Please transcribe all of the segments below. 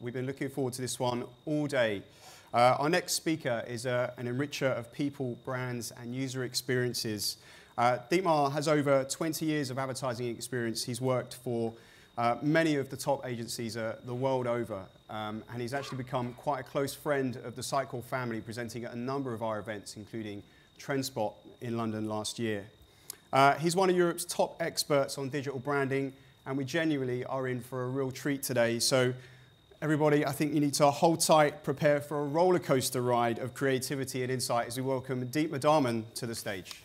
We've been looking forward to this one all day. Our next speaker is an enricher of people, brands, and user experiences. Dietmar has over 20 years of advertising experience. He's worked for many of the top agencies the world over, and he's actually become quite a close friend of the Sitecore family, presenting at a number of our events, including Trendspot in London last year. He's one of Europe's top experts on digital branding, and we genuinely are in for a real treat today. So everybody, I think you need to hold tight, prepare for a roller coaster ride of creativity and insight as we welcome Dietmar Dahmen to the stage.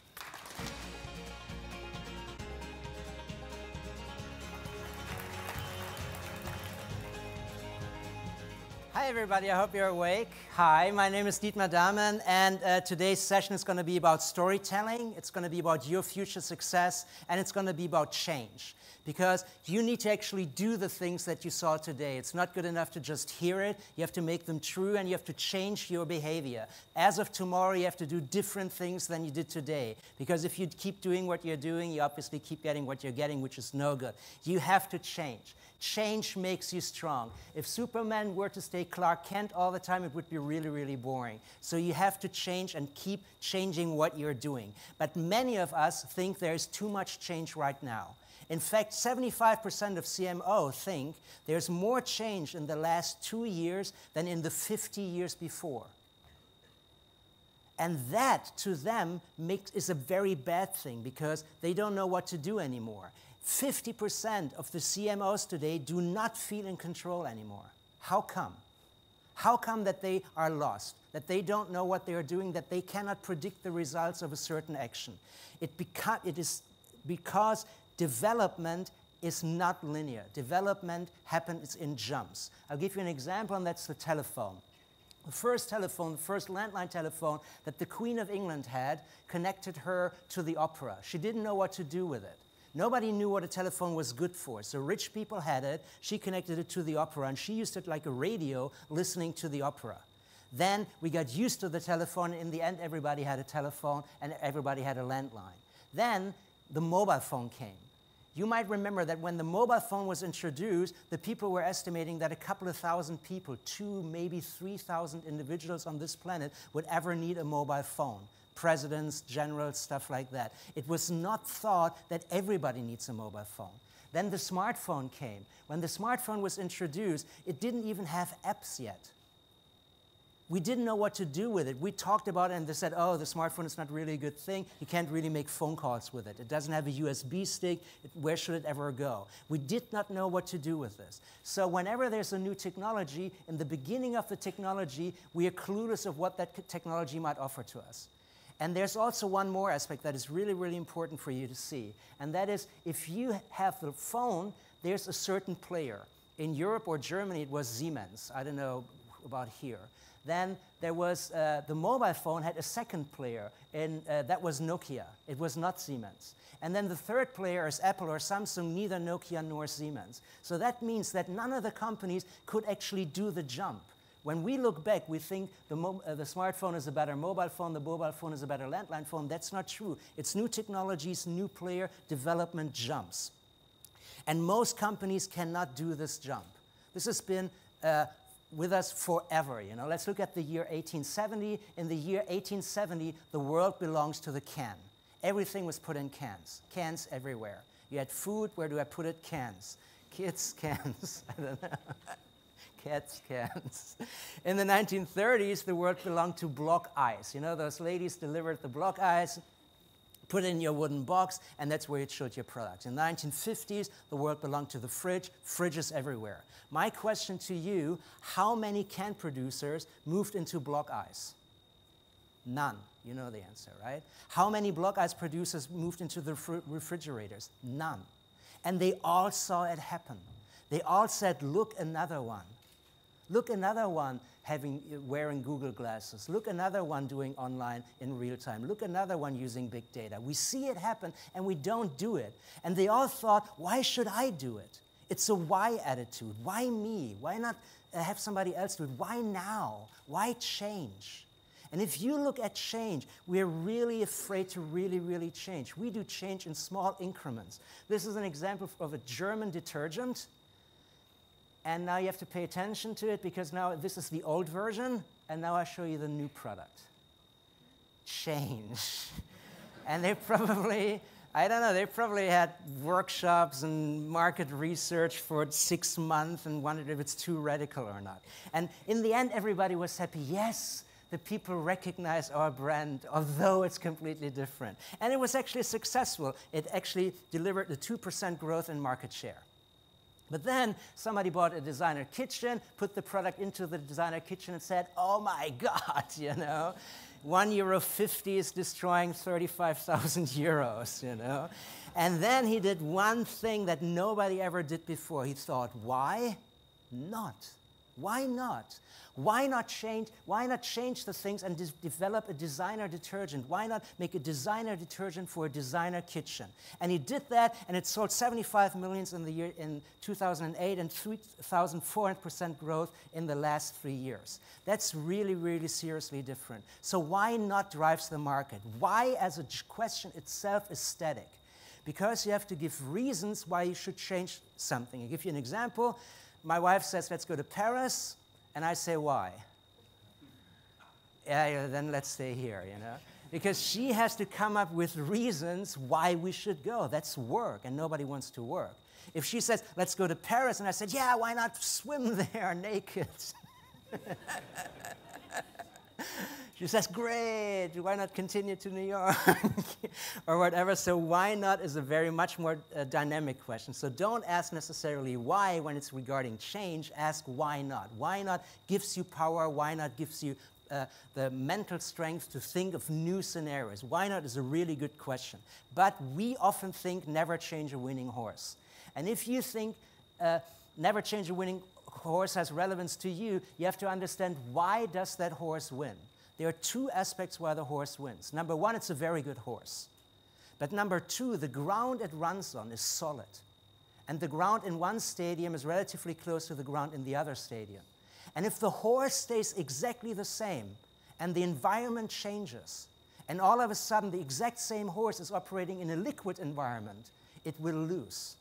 Hi everybody, I hope you're awake. Hi, my name is Dietmar Dahmen, and today's session is going to be about storytelling, it's going to be about your future success, and it's going to be about change. Because you need to actually do the things that you saw today. It's not good enough to just hear it, you have to make them true, and you have to change your behavior. As of tomorrow, you have to do different things than you did today. Because if you keep doing what you're doing, you obviously keep getting what you're getting, which is no good. You have to change. Change makes you strong. If Superman were to stay Clark Kent all the time, it would be really, really boring. So you have to change and keep changing what you're doing. But many of us think there's too much change right now. In fact, 75% of CMO think there's more change in the last 2 years than in the 50 years before. And that, to them, is a very bad thing because they don't know what to do anymore. 50% of the CMOs today do not feel in control anymore. How come? How come that they are lost, that they don't know what they are doing, that they cannot predict the results of a certain action? It is because development is not linear. Development happens in jumps. I'll give you an example, and that's the telephone. The first landline telephone that the Queen of England had connected her to the opera. She didn't know what to do with it. Nobody knew what a telephone was good for, so rich people had it. She connected it to the opera, and she used it like a radio, listening to the opera. Then we got used to the telephone. In the end, everybody had a telephone, and everybody had a landline. Then the mobile phone came. You might remember that when the mobile phone was introduced, the people were estimating that a couple of thousand people, 2,000, maybe 3,000 individuals on this planet would ever need a mobile phone. Presidents, generals, stuff like that. It was not thought that everybody needs a mobile phone. Then the smartphone came. When the smartphone was introduced, it didn't even have apps yet. We didn't know what to do with it. We talked about it and they said, oh, the smartphone is not really a good thing. You can't really make phone calls with it. It doesn't have a USB stick. Where should it ever go? We did not know what to do with this. So whenever there's a new technology, in the beginning of the technology, we are clueless of what that technology might offer to us. And there's also one more aspect that is really, really important for you to see. And that is, if you have the phone, there's a certain player. In Europe or Germany, it was Siemens. I don't know about here. Then there was the mobile phone had a second player, and that was Nokia. It was not Siemens. And then the third player is Apple or Samsung, neither Nokia nor Siemens. So that means that none of the companies could actually do the jump. When we look back, we think the smartphone is a better mobile phone, the mobile phone is a better landline phone. That's not true. It's new technologies, new player, development jumps. And most companies cannot do this jump. This has been with us forever. You know, let's look at the year 1870. In the year 1870, the world belongs to the can. Everything was put in cans. Cans everywhere. You had food, where do I put it? Cans. Kids, cans. I don't know. Cats, cans. In the 1930s, the world belonged to block ice. You know, those ladies delivered the block ice, put it in your wooden box, and that's where you showed your products. In the 1950s, the world belonged to the fridge. Fridges everywhere. My question to you, how many can producers moved into block ice? None. You know the answer, right? How many block ice producers moved into the refrigerators? None. And they all saw it happen. They all said, look, another one. Look, another one wearing Google glasses. Look, another one doing online in real time. Look, another one using big data. We see it happen, and we don't do it. And they all thought, why should I do it? It's a why attitude. Why me? Why not have somebody else do it? Why now? Why change? And if you look at change, we're really afraid to really change. We do change in small increments. This is an example of a German detergent. And now you have to pay attention to it because now this is the old version, and now I show you the new product. Change. And they probably, I don't know, they probably had workshops and market research for 6 months and wondered if it's too radical or not. And in the end, everybody was happy. Yes, the people recognize our brand, although it's completely different. And it was actually successful. It actually delivered a 2% growth in market share. But then somebody bought a designer kitchen, put the product into the designer kitchen and said, oh my God, you know, €1.50 is destroying 35,000 euros, you know. And then he did one thing that nobody ever did before. He thought, why not? Why not? Why not change the things and develop a designer detergent? Why not make a designer detergent for a designer kitchen? And he did that, and it sold 75 million in 2008 and 3,400% growth in the last 3 years. That's really, really seriously different. So why not drives the market? Why, as a question itself, is static? Because you have to give reasons why you should change something. I'll give you an example. My wife says, let's go to Paris, and I say, why? Yeah, then let's stay here, you know? Because she has to come up with reasons why we should go. That's work, and nobody wants to work. If she says, let's go to Paris, and I said, yeah, why not swim there naked? She says, great, why not continue to New York? Or whatever. So why not is a very much more dynamic question. So don't ask necessarily why when it's regarding change. Ask why not. Why not gives you power. Why not gives you the mental strength to think of new scenarios. Why not is a really good question. But we often think never change a winning horse. And if you think never change a winning horse has relevance to you, you have to understand why does that horse win. There are two aspects why the horse wins. Number one, it's a very good horse. But number two, the ground it runs on is solid. And the ground in one stadium is relatively close to the ground in the other stadium. And if the horse stays exactly the same and the environment changes, and all of a sudden the exact same horse is operating in a liquid environment, it will lose.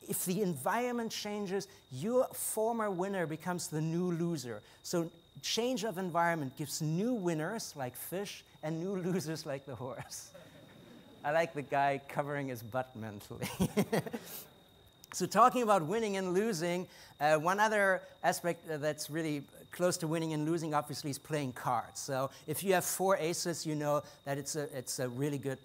If the environment changes, your former winner becomes the new loser. So change of environment gives new winners, like fish, and new losers, like the horse. I like the guy covering his butt mentally. So talking about winning and losing, one other aspect that's really close to winning and losing, obviously, is playing cards. So if you have 4 aces, you know that it's a really good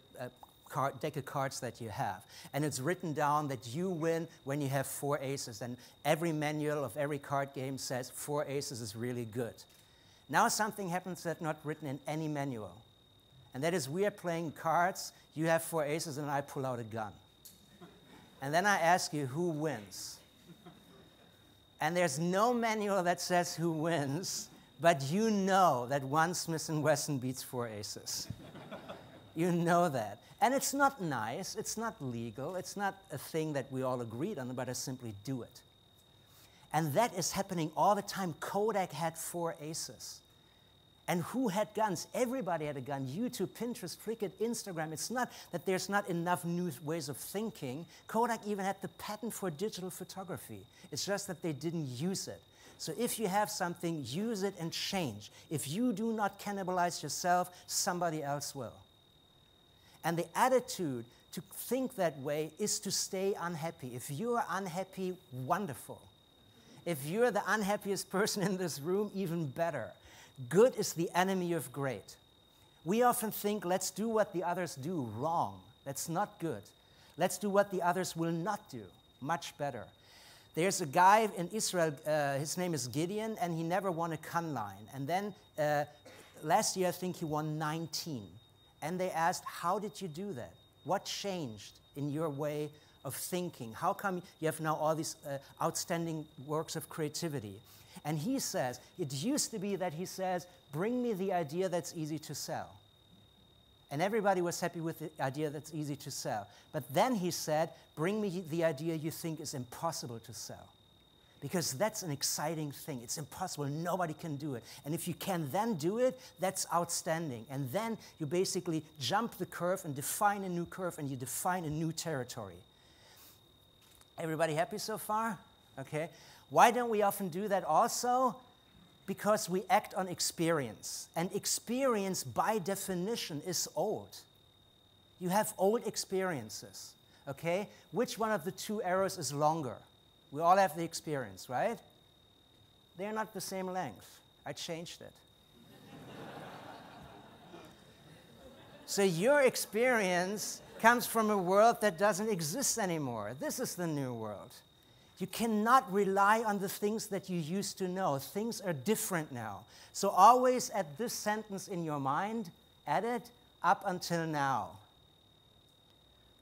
deck of cards that you have. And it's written down that you win when you have 4 aces. And every manual of every card game says 4 aces is really good. Now something happens that's not written in any manual. And that is we are playing cards, you have 4 aces, and I pull out a gun. And then I ask you, who wins? And there's no manual that says who wins, but you know that 1 Smith & Wesson beats 4 aces. You know that. And it's not nice, it's not legal, it's not a thing that we all agreed on, but I simply do it. And that is happening all the time. Kodak had 4 aces. And who had guns? Everybody had a gun. YouTube, Pinterest, Flickr, Instagram. It's not that there's not enough new ways of thinking. Kodak even had the patent for digital photography. It's just that they didn't use it. So if you have something, use it and change. If you do not cannibalize yourself, somebody else will. And the attitude to think that way is to stay unhappy. If you're unhappy, wonderful. If you're the unhappiest person in this room, even better. Good is the enemy of great. We often think, let's do what the others do. Wrong. That's not good. Let's do what the others will not do. Much better. There's a guy in Israel, his name is Gideon, and he never won a Cannes line. And then last year, I think he won 19. And they asked, how did you do that? What changed in your way of thinking? How come you have now all these outstanding works of creativity? And he says, it used to be that he says, bring me the idea that's easy to sell. And everybody was happy with the idea that's easy to sell. But then he said, bring me the idea you think is impossible to sell. Because that's an exciting thing. It's impossible. Nobody can do it. And if you can then do it, that's outstanding. And then you basically jump the curve and define a new curve, and you define a new territory. Everybody happy so far? Okay. Why don't we often do that also? Because we act on experience. And experience, by definition, is old. You have old experiences, okay? Which one of the two arrows is longer? We all have the experience, right? They're not the same length. I changed it. So your experience comes from a world that doesn't exist anymore. This is the new world. You cannot rely on the things that you used to know. Things are different now. So always add this sentence in your mind, add it, up until now.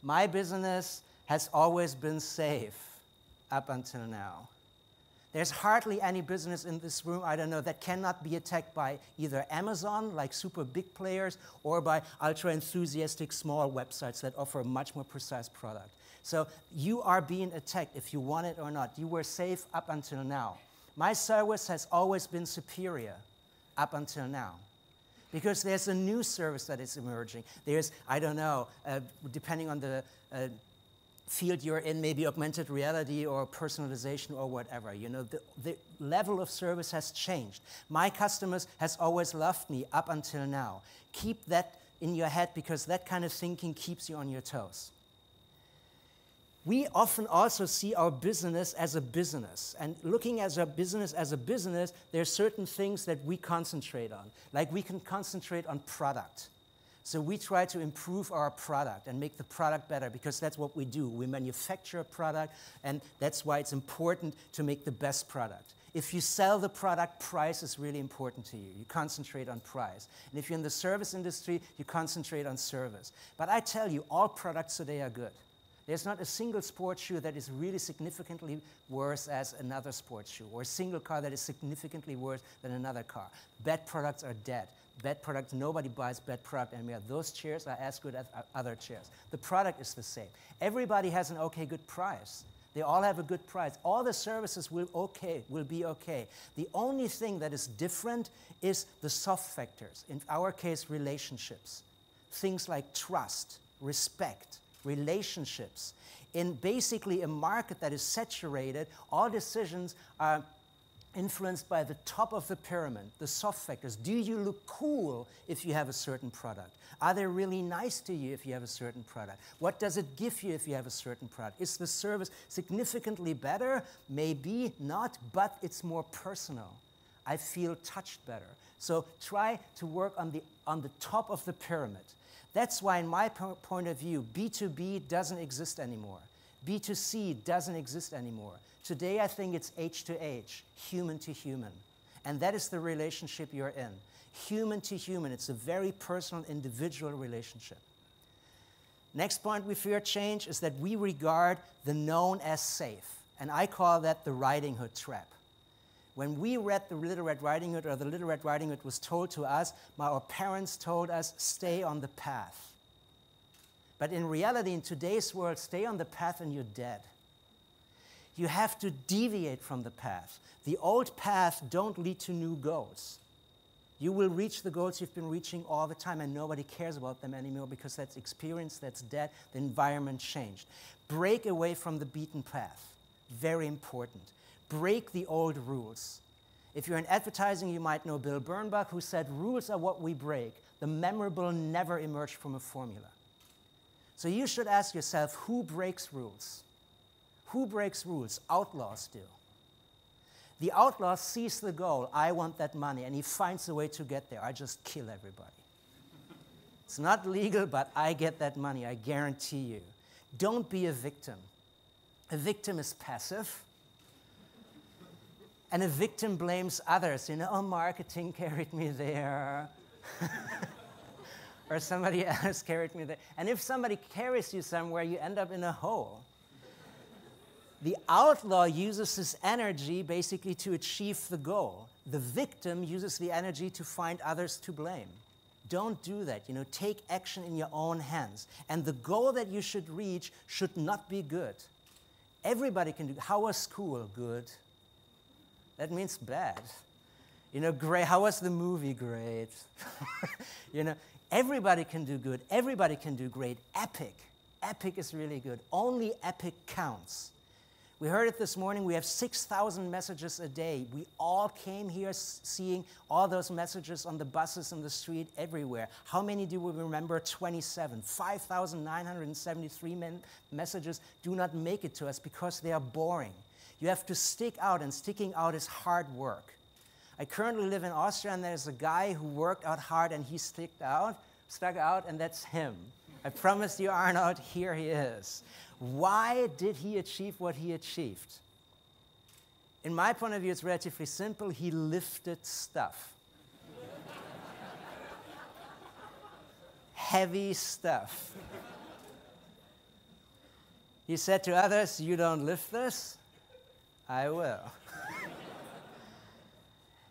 My business has always been safe up until now. There's hardly any business in this room, I don't know, that cannot be attacked by either Amazon, like super big players, or by ultra-enthusiastic small websites that offer a much more precise product. So you are being attacked if you want it or not. You were safe up until now. My service has always been superior up until now. Because there's a new service that is emerging. There's, I don't know, depending on the field you're in, maybe augmented reality or personalization or whatever. You know, the level of service has changed. My customers has always loved me up until now. Keep that in your head because that kind of thinking keeps you on your toes. We often also see our business as a business. And looking at our business as a business, there are certain things that we concentrate on. Like we can concentrate on product. So we try to improve our product and make the product better because that's what we do. We manufacture a product, and that's why it's important to make the best product. If you sell the product, price is really important to you. You concentrate on price. And if you're in the service industry, you concentrate on service. But I tell you, all products today are good. There's not a single sports shoe that is really significantly worse as another sports shoe, or a single car that is significantly worse than another car. Bad products are dead. Bad products, nobody buys bad product anymore. Those chairs are as good as other chairs. The product is the same. Everybody has an okay, good price. They all have a good price. All the services will be okay. The only thing that is different is the soft factors. In our case, relationships. Things like trust, respect, relationships. In basically a market that is saturated, all decisions are influenced by the top of the pyramid, the soft factors. Do you look cool if you have a certain product? Are they really nice to you if you have a certain product? What does it give you if you have a certain product? Is the service significantly better? Maybe not, but it's more personal. I feel touched better. So try to work on the top of the pyramid. That's why, in my point of view, B2B doesn't exist anymore. B2C doesn't exist anymore. Today, I think it's H to H, human to human. And that is the relationship you're in. Human to human. It's a very personal, individual relationship. Next point we fear change is that we regard the known as safe. And I call that the Riding Hood trap. When we read the Little Red Riding Hood, or the Little Red Riding Hood was told to us, our parents told us, stay on the path. But in reality, in today's world, stay on the path and you're dead. You have to deviate from the path. The old paths don't lead to new goals. You will reach the goals you've been reaching all the time, and nobody cares about them anymore because that's experience, that's dead, the environment changed. Break away from the beaten path. Very important. Break the old rules. If you're in advertising, you might know Bill Bernbach, who said, rules are what we break. The memorable never emerge from a formula. So you should ask yourself, who breaks rules? Who breaks rules? Outlaws do. The outlaw sees the goal, I want that money, and he finds a way to get there. I just kill everybody. It's not legal, but I get that money, I guarantee you. Don't be a victim. A victim is passive. And a victim blames others. You know, oh, marketing carried me there. Or somebody else carried me there. And if somebody carries you somewhere, you end up in a hole. The outlaw uses his energy basically to achieve the goal. The victim uses the energy to find others to blame. Don't do that. You know, take action in your own hands. And the goal that you should reach should not be good. Everybody can do. How was school? Good. That means bad. You know, great. How was the movie? Great. You know, everybody can do good. Everybody can do great. Epic. Epic is really good. Only epic counts. We heard it this morning, we have 6,000 messages a day. We all came here seeing all those messages on the buses, in the street, everywhere. How many do we remember? 27. 5,973 messages do not make it to us because they are boring. You have to stick out, and sticking out is hard work. I currently live in Austria, and there's a guy who worked out hard, and he stuck out, and that's him. I promised you, Arnold, here he is. Why did he achieve what he achieved? In my point of view, it's relatively simple. He lifted stuff. Heavy stuff. He said to others, "You don't lift this? I will."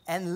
And